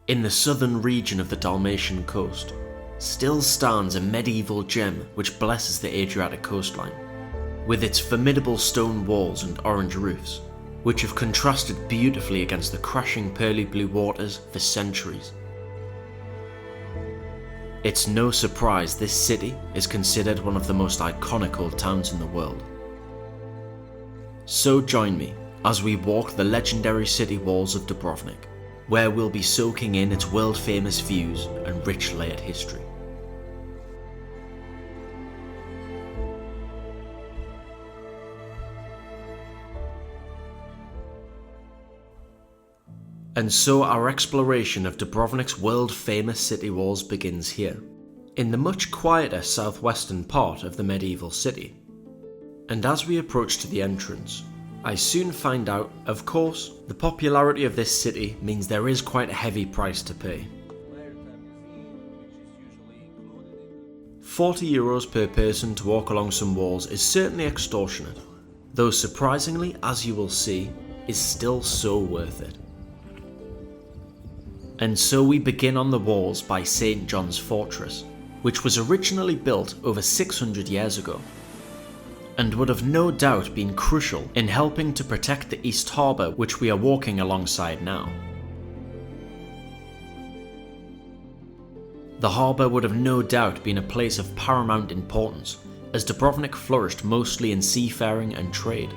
In the southern region of the Dalmatian coast, still stands a medieval gem which blesses the Adriatic coastline, with its formidable stone walls and orange roofs, which have contrasted beautifully against the crashing pearly blue waters for centuries. It's no surprise this city is considered one of the most iconic old towns in the world. So join me as we walk the legendary city walls of Dubrovnik, where we'll be soaking in its world-famous views and rich layered history. And so our exploration of Dubrovnik's world-famous city walls begins here, in the much quieter southwestern part of the medieval city. And as we approach to the entrance, I soon find out, of course, the popularity of this city means there is quite a heavy price to pay. €40 per person to walk along some walls is certainly extortionate, though surprisingly, as you will see, is still so worth it. And so we begin on the walls by St. John's Fortress, which was originally built over 600 years ago, and would have no doubt been crucial in helping to protect the East Harbour which we are walking alongside now. The harbour would have no doubt been a place of paramount importance, as Dubrovnik flourished mostly in seafaring and trade,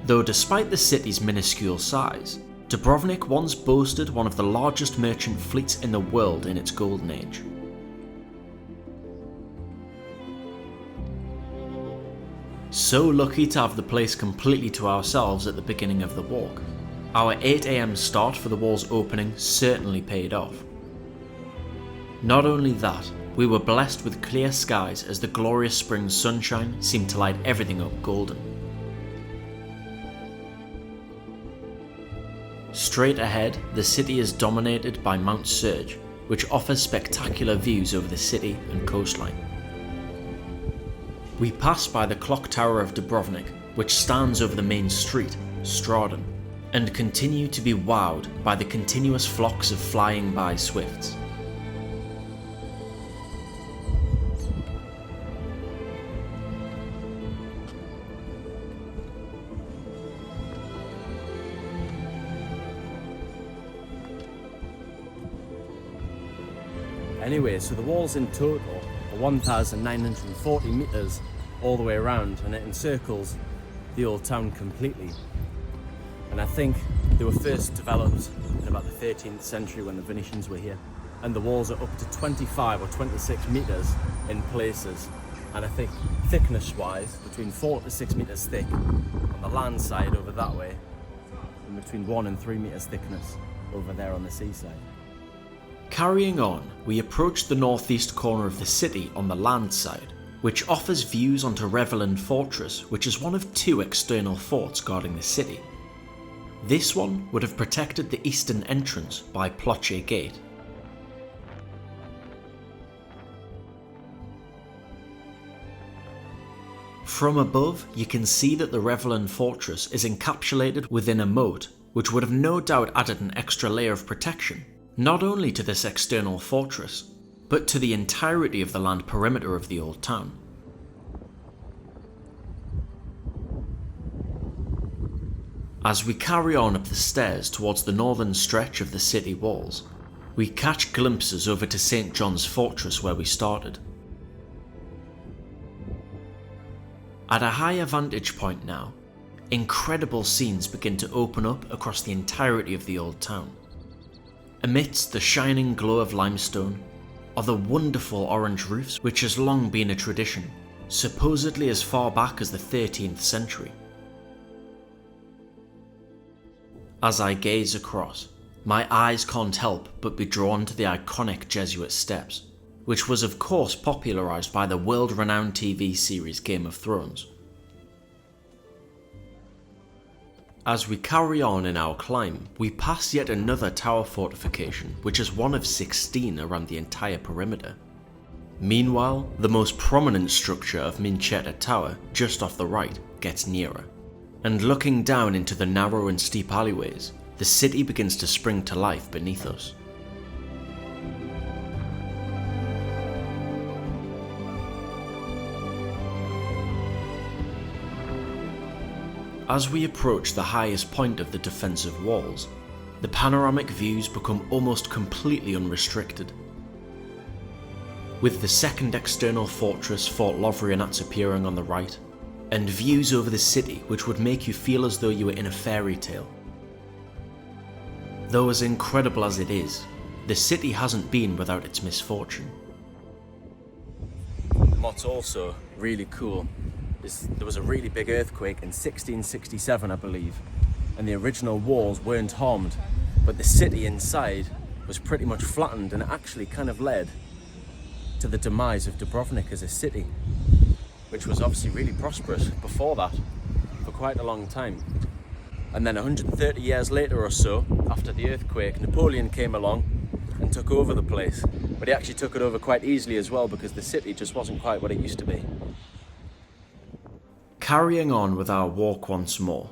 though despite the city's minuscule size, Dubrovnik once boasted one of the largest merchant fleets in the world in its golden age. So lucky to have the place completely to ourselves at the beginning of the walk. Our 8 AM start for the wall's opening certainly paid off. Not only that, we were blessed with clear skies as the glorious spring sunshine seemed to light everything up golden. Straight ahead, the city is dominated by Mount Surge, which offers spectacular views over the city and coastline. We pass by the clock tower of Dubrovnik, which stands over the main street, Straden, and continue to be wowed by the continuous flocks of flying by swifts. Anyway, so the walls in total are 1,940 metres all the way around, and it encircles the old town completely. And I think they were first developed in about the 13th century when the Venetians were here. And the walls are up to 25 or 26 metres in places. And I think thickness-wise, between 4 to 6 metres thick on the land side over that way, and between 1 and 3 metres thickness over there on the seaside. Carrying on, we approach the northeast corner of the city on the land side, which offers views onto Revelin Fortress, which is one of 2 external forts guarding the city. This one would have protected the eastern entrance by Ploče Gate. From above, you can see that the Revelin Fortress is encapsulated within a moat, which would have no doubt added an extra layer of protection, not only to this external fortress, but to the entirety of the land perimeter of the old town. As we carry on up the stairs towards the northern stretch of the city walls, we catch glimpses over to St. John's Fortress where we started. At a higher vantage point now, incredible scenes begin to open up across the entirety of the old town. Amidst the shining glow of limestone are the wonderful orange roofs which has long been a tradition, supposedly as far back as the 13th century. As I gaze across, my eyes can't help but be drawn to the iconic Jesuit Steps, which was of course popularised by the world-renowned TV series Game of Thrones. As we carry on in our climb, we pass yet another tower fortification, which is one of 16 around the entire perimeter. Meanwhile, the most prominent structure of Minčeta Tower, just off the right, gets nearer. And looking down into the narrow and steep alleyways, the city begins to spring to life beneath us. As we approach the highest point of the defensive walls, the panoramic views become almost completely unrestricted. With the second external fortress, Fort Lovrijenac, appearing on the right, and views over the city which would make you feel as though you were in a fairy tale. Though as incredible as it is, the city hasn't been without its misfortune. What's also really cool is there was a really big earthquake in 1667, I believe, and the original walls weren't harmed, but the city inside was pretty much flattened, and it actually kind of led to the demise of Dubrovnik as a city, which was obviously really prosperous before that for quite a long time. And then 130 years later or so, after the earthquake, Napoleon came along and took over the place. But he actually took it over quite easily as well, because the city just wasn't quite what it used to be. Carrying on with our walk once more,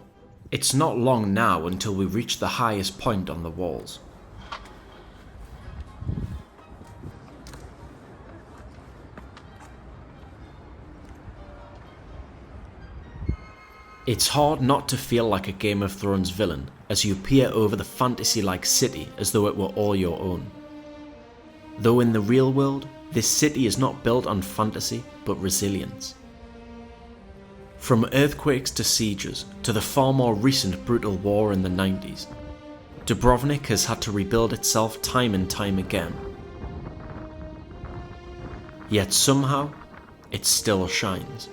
it's not long now until we reach the highest point on the walls. It's hard not to feel like a Game of Thrones villain as you peer over the fantasy-like city as though it were all your own. Though in the real world, this city is not built on fantasy but resilience. From earthquakes to sieges to the far more recent brutal war in the 90s, Dubrovnik has had to rebuild itself time and time again. Yet somehow, it still shines.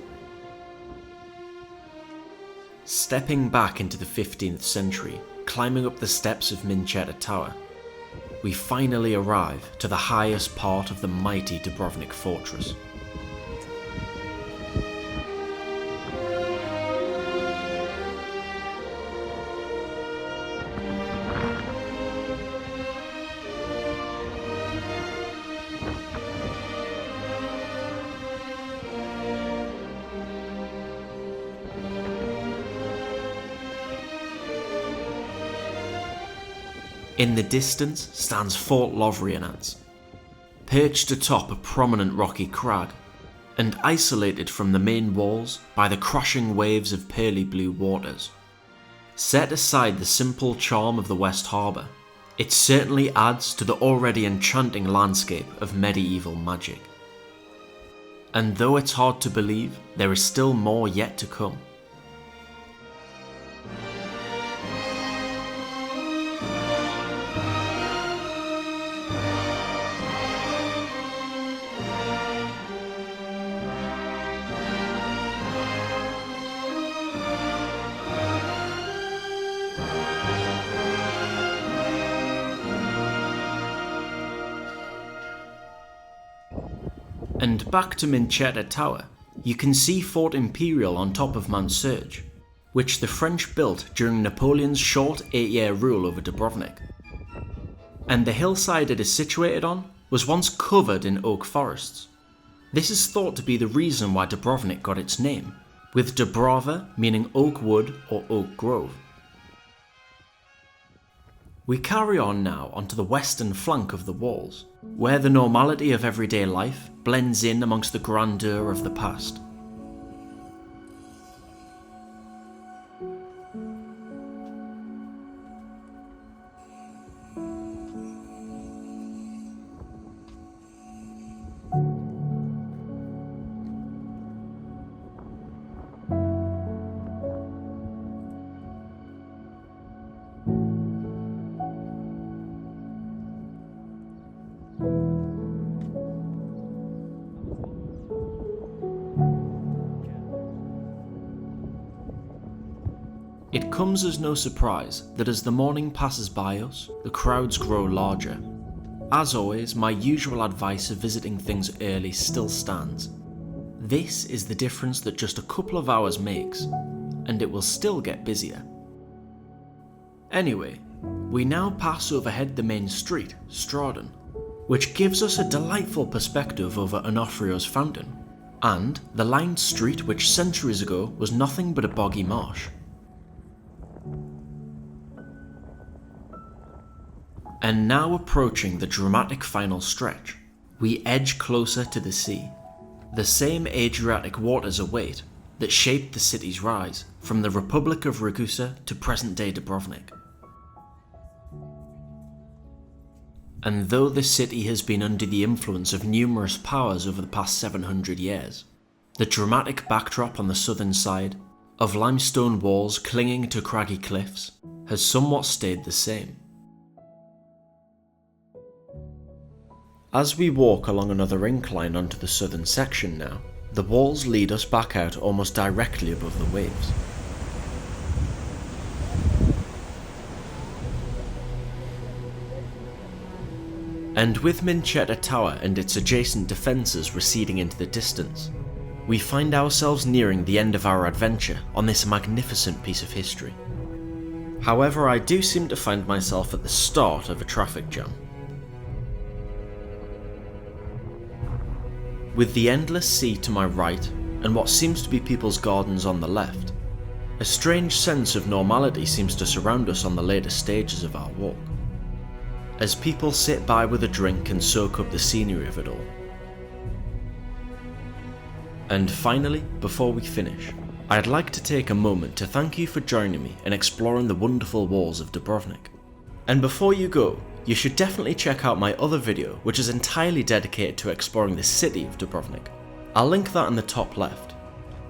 Stepping back into the 15th century, climbing up the steps of Minčeta Tower, we finally arrive to the highest part of the mighty Dubrovnik Fortress. In the distance stands Fort Lovrijenac, perched atop a prominent rocky crag, and isolated from the main walls by the crashing waves of pearly blue waters. Set aside the simple charm of the West Harbour, it certainly adds to the already enchanting landscape of medieval magic. And though it's hard to believe, there is still more yet to come. And back to Minčeta Tower, you can see Fort Imperial on top of Mount Surge, which the French built during Napoleon's short 8-year rule over Dubrovnik. And the hillside it is situated on was once covered in oak forests. This is thought to be the reason why Dubrovnik got its name, with Dubrava meaning oak wood or oak grove. We carry on now onto the western flank of the walls, where the normality of everyday life blends in amongst the grandeur of the past. It comes as no surprise that as the morning passes by us, the crowds grow larger. As always, my usual advice of visiting things early still stands. This is the difference that just a couple of hours makes, and it will still get busier. Anyway, we now pass overhead the main street, Straden, which gives us a delightful perspective over Onofrio's fountain, and the lined street which centuries ago was nothing but a boggy marsh. And now approaching the dramatic final stretch, we edge closer to the sea. The same Adriatic waters await, that shaped the city's rise from the Republic of Ragusa to present-day Dubrovnik. And though the city has been under the influence of numerous powers over the past 700 years, the dramatic backdrop on the southern side, of limestone walls clinging to craggy cliffs, has somewhat stayed the same. As we walk along another incline onto the southern section now, the walls lead us back out almost directly above the waves. And with Minčeta Tower and its adjacent defences receding into the distance, we find ourselves nearing the end of our adventure on this magnificent piece of history. However, I do seem to find myself at the start of a traffic jam. With the endless sea to my right and what seems to be people's gardens on the left, a strange sense of normality seems to surround us on the later stages of our walk, as people sit by with a drink and soak up the scenery of it all. And finally, before we finish, I'd like to take a moment to thank you for joining me in exploring the wonderful walls of Dubrovnik. And before you go, you should definitely check out my other video, which is entirely dedicated to exploring the city of Dubrovnik. I'll link that in the top left.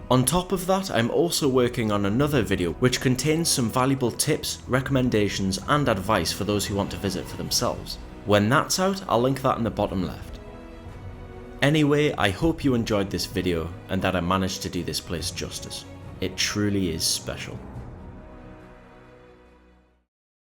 On top of that, I'm also working on another video which contains some valuable tips, recommendations and advice for those who want to visit for themselves. When that's out, I'll link that in the bottom left. Anyway, I hope you enjoyed this video and that I managed to do this place justice. It truly is special.